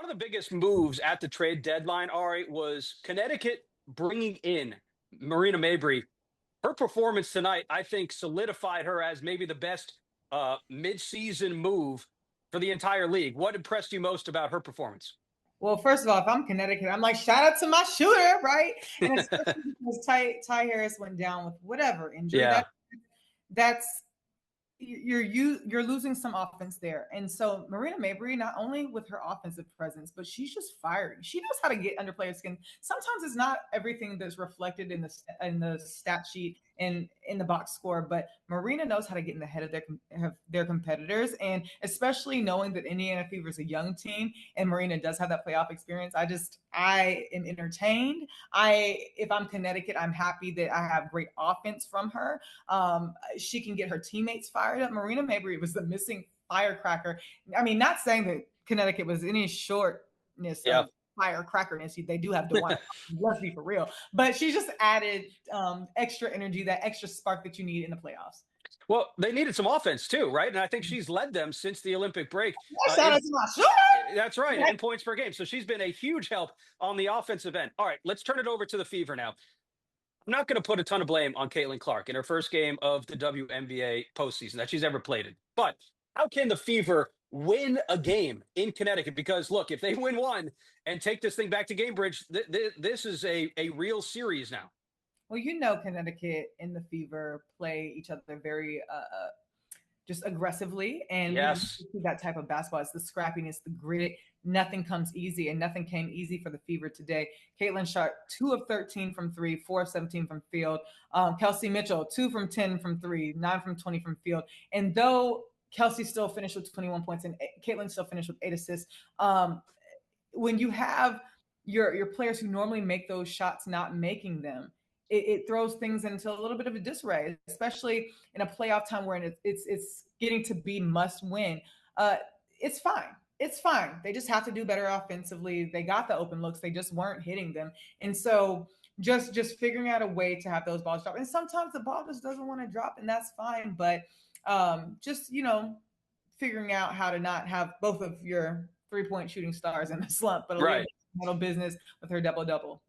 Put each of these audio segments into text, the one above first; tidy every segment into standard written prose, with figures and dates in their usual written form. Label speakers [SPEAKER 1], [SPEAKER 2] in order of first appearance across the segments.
[SPEAKER 1] of the biggest moves at the trade deadline, Ari, was Connecticut bringing in Marina Mabrey. Her performance tonight, I think, solidified her as maybe the best midseason move for the entire league. What impressed you most about her performance?
[SPEAKER 2] Well, first of all, if I'm Connecticut, I'm like, shout out to my shooter, right? And especially because Ty Harris went down with whatever injury.
[SPEAKER 1] Yeah.
[SPEAKER 2] That's you're losing some offense there. And so Marina Mabrey, not only with her offensive presence, but she's just fiery. She knows how to get under players' skin. Sometimes it's not everything that's reflected in the stat sheet and in the box score, but Marina knows how to get in the head of their competitors. And especially knowing that Indiana Fever is a young team and Marina does have that playoff experience, I am entertained. If I'm Connecticut, I'm happy that I have great offense from her. She can get her teammates fired up. Marina Mabrey was the missing firecracker. I mean, not saying that Connecticut was any shortness of firecrackerness. They do have DeWine. Let's be for real. But she just added extra energy, that extra spark that you need in the playoffs.
[SPEAKER 1] Well, they needed some offense too, right? And I think she's led them since the Olympic break. That's right, in points per game. So she's been a huge help on the offensive end. All right, let's turn it over to the Fever now. I'm not going to put a ton of blame on Caitlin Clark in her first game of the WNBA postseason that she's ever played in. But how can the Fever win a game in Connecticut? Because, look, if they win one and take this thing back to Gamebridge, this is a real series now.
[SPEAKER 2] Well, Connecticut and the Fever play each other very just aggressively. And
[SPEAKER 1] yes,
[SPEAKER 2] that type of basketball. It's the scrappiness, the grit. Nothing comes easy, and nothing came easy for the Fever today. Caitlin shot 2 of 13 from 3, 4 of 17 from field. Kelsey Mitchell, 2 from 10 from 3, 9 from 20 from field. And though Kelsey still finished with 21 points and Caitlin still finished with 8 assists, when you have your players who normally make those shots not making them, it throws things into a little bit of a disarray, especially in a playoff time where it's getting to be must win. It's fine. It's fine. They just have to do better offensively. They got the open looks. They just weren't hitting them. And so just figuring out a way to have those balls drop. And sometimes the ball just doesn't want to drop, and that's fine. But just, figuring out how to not have both of your 3-point shooting stars in the slump, but a little business with her double-double.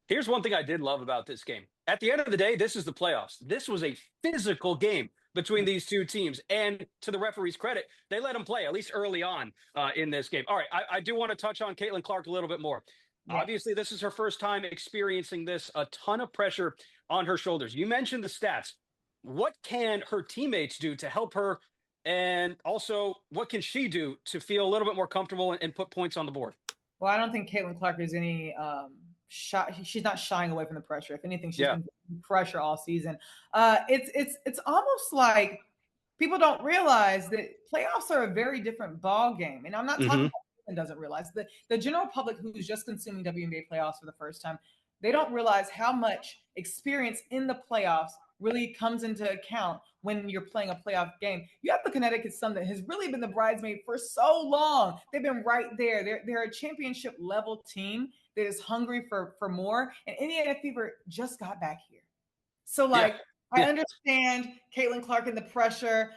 [SPEAKER 1] Here's one thing I did love about this game. At the end of the day, this is the playoffs. This was a physical game between these two teams. And to the referee's credit, they let them play, at least early on in this game. All right, I do want to touch on Caitlin Clark a little bit more. Yeah. Obviously, this is her first time experiencing this, a ton of pressure on her shoulders. You mentioned the stats. What can her teammates do to help her? And also, what can she do to feel a little bit more comfortable and put points on the board?
[SPEAKER 2] Well, I don't think Caitlin Clark is any she's not shying away from the pressure. If anything, she's been pressure all season. It's almost like people don't realize that playoffs are a very different ball game. And I'm not talking about and doesn't realize that the general public who's just consuming WNBA playoffs for the first time, they don't realize how much experience in the playoffs really comes into account when you're playing a playoff game. You have the Connecticut Sun that has really been the bridesmaid for so long. They've been right there. They're a championship level team that is hungry for more. And Indiana Fever just got back here. So I understand Caitlin Clark and the pressure.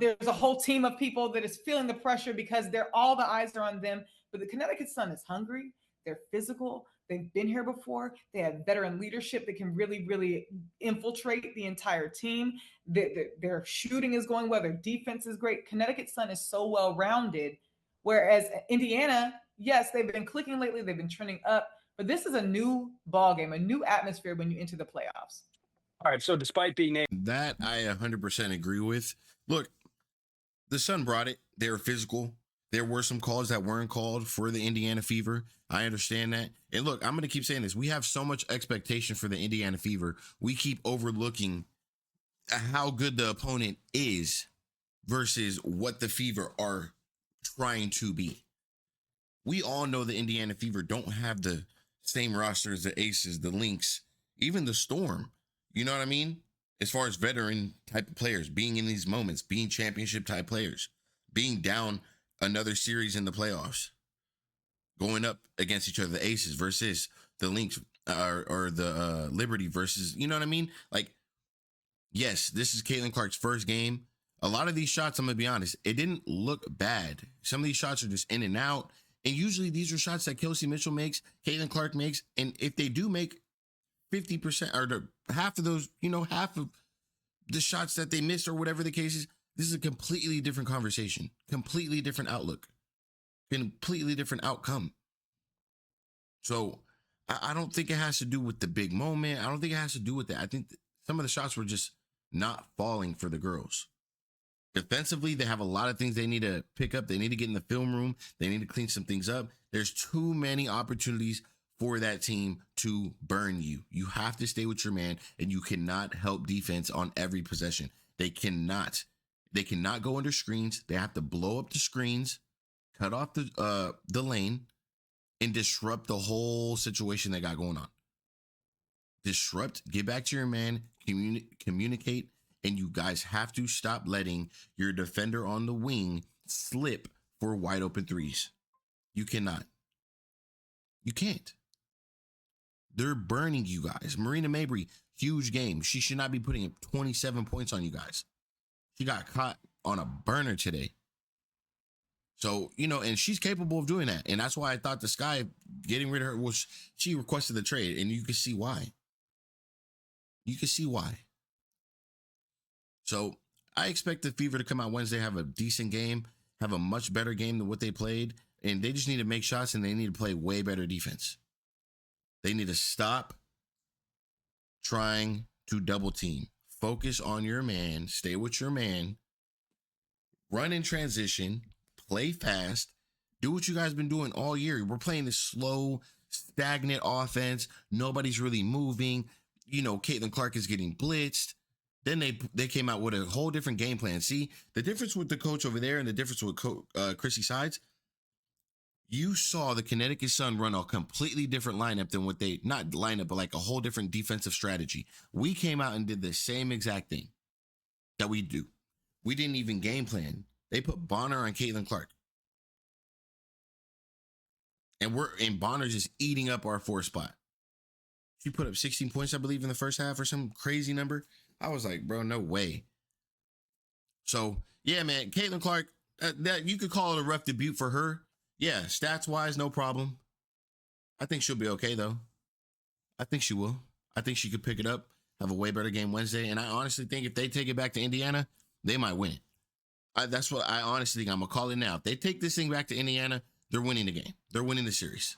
[SPEAKER 2] There's a whole team of people that is feeling the pressure because all the eyes are on them. But the Connecticut Sun is hungry. They're physical. They've been here before. They have veteran leadership that can really, really infiltrate the entire team. Their shooting is going well. Their defense is great. Connecticut Sun is so well-rounded, whereas Indiana, yes, they've been clicking lately. They've been trending up. But this is a new ball game, a new atmosphere when you enter the playoffs.
[SPEAKER 1] All right, so despite being named...
[SPEAKER 3] That I 100% agree with. Look, the Sun brought it. They were physical. There were some calls that weren't called for the Indiana Fever. I understand that. And look, I'm going to keep saying this. We have so much expectation for the Indiana Fever. We keep overlooking how good the opponent is versus what the Fever are trying to be. We all know the Indiana Fever don't have the same roster as the Aces, the Lynx, even the Storm. You know what I mean? As far as veteran type of players, being in these moments, being championship type players, being down another series in the playoffs, going up against each other, the Aces versus the Lynx or the Liberty versus, you know what I mean? Like, yes, this is Caitlin Clark's first game. A lot of these shots, I'm going to be honest, it didn't look bad. Some of these shots are just in and out. And usually these are shots that Kelsey Mitchell makes, Caitlin Clark makes. And if they do make 50% or half of those, half of the shots that they missed or whatever the case is, this is a completely different conversation, completely different outlook, completely different outcome. So I don't think it has to do with the big moment. I don't think it has to do with that. I think some of the shots were just not falling for the girls. Defensively, they have a lot of things they need to pick up. They need to get in the film room. They need to clean some things up. There's too many opportunities for that team to burn you. You have to stay with your man, and you cannot help defense on every possession. They cannot go under screens. They have to blow up the screens, cut off the lane, and disrupt the whole situation they got going on. Disrupt, get back to your man, communicate, and you guys have to stop letting your defender on the wing slip for wide open threes. You cannot. You can't. They're burning you guys. Marina Mabry, huge game. She should not be putting up 27 points on you guys. She got caught on a burner today. So, and she's capable of doing that. And that's why I thought the Sky getting rid of her she requested the trade. And you can see why. So I expect the Fever to come out Wednesday, have a decent game, have a much better game than what they played. And they just need to make shots, and they need to play way better defense. They need to stop trying to double team. Focus on your man. Stay with your man. Run in transition. Play fast. Do what you guys been doing all year. We're playing this slow, stagnant offense. Nobody's really moving. Caitlin Clark is getting blitzed. Then they came out with a whole different game plan. See, the difference with the coach over there and the difference with Chrissy Sides, you saw the Connecticut Sun run a completely different lineup than not lineup, but like a whole different defensive strategy. We came out and did the same exact thing that we do. We didn't even game plan. They put Bonner on Caitlin Clark. And Bonner just eating up our 4th spot. She put up 16 points, I believe, in the first half or some crazy number. I was like, bro, no way. So, yeah, man, Caitlin Clark, that you could call it a rough debut for her. Yeah, stats-wise, no problem. I think she'll be okay, though. I think she will. I think she could pick it up, have a way better game Wednesday. And I honestly think if they take it back to Indiana, they might win. That's what I honestly think. I'm going to call it now. If they take this thing back to Indiana, they're winning the game. They're winning the series.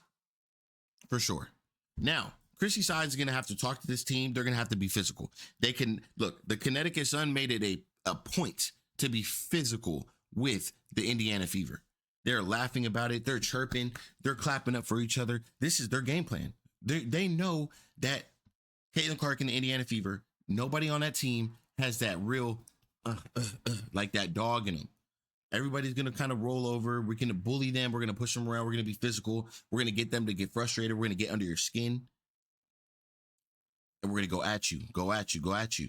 [SPEAKER 3] For sure. Now, Chrissy Sides is going to have to talk to this team. They're going to have to be physical. They can, look, the Connecticut Sun made it a point to be physical with the Indiana Fever. They're laughing about it. They're chirping. They're clapping up for each other. This is their game plan. They know that Caitlin Clark and the Indiana Fever, nobody on that team has that real, like that dog in them. Everybody's going to kind of roll over. We're going to bully them. We're going to push them around. We're going to be physical. We're going to get them to get frustrated. We're going to get under your skin. And we're going to go at you.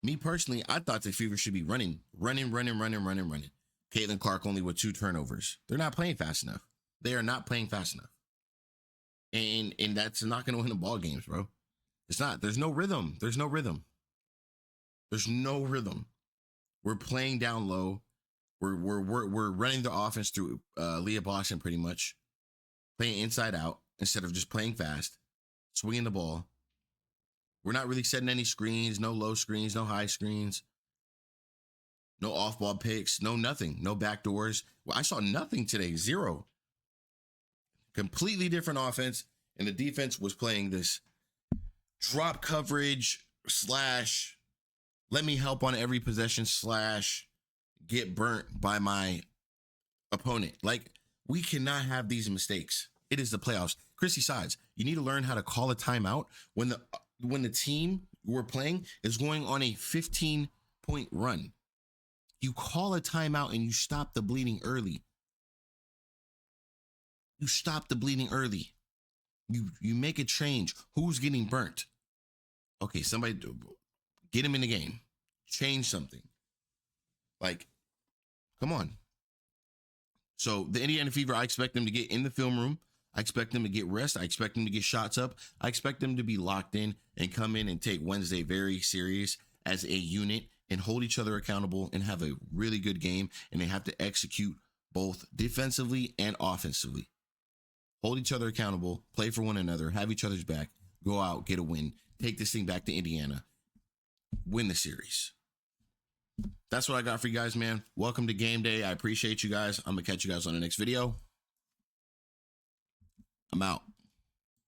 [SPEAKER 3] Me personally, I thought the Fever should be running. Caitlin Clark only with 2 turnovers. They're not playing fast enough. They are not playing fast enough. And that's not going to win the ball games, bro. It's not. There's no rhythm. We're playing down low. We're running the offense through Leah Boston pretty much. Playing inside out instead of just playing fast. Swinging the ball. We're not really setting any screens, no low screens, no high screens, no off-ball picks, no nothing, no backdoors. Well, I saw nothing today, 0. Completely different offense, and the defense was playing this drop coverage / let me help on every possession / get burnt by my opponent. Like, we cannot have these mistakes. It is the playoffs. Chrissy Sides, you need to learn how to call a timeout when the team we're playing is going on a 15-point run. You call a timeout and you stop the bleeding early. You make a change. Who's getting burnt? Okay, somebody get him in the game. Change something. Like, come on. So the Indiana Fever, I expect them to get in the film room. I expect them to get rest. I expect them to get shots up. I expect them to be locked in and come in and take Wednesday very serious as a unit and hold each other accountable and have a really good game. And they have to execute both defensively and offensively. Hold each other accountable, play for one another, have each other's back, go out, get a win, take this thing back to Indiana, win the series. That's what I got for you guys, man. Welcome to game day. I appreciate you guys. I'm going to catch you guys on the next video. I'm out.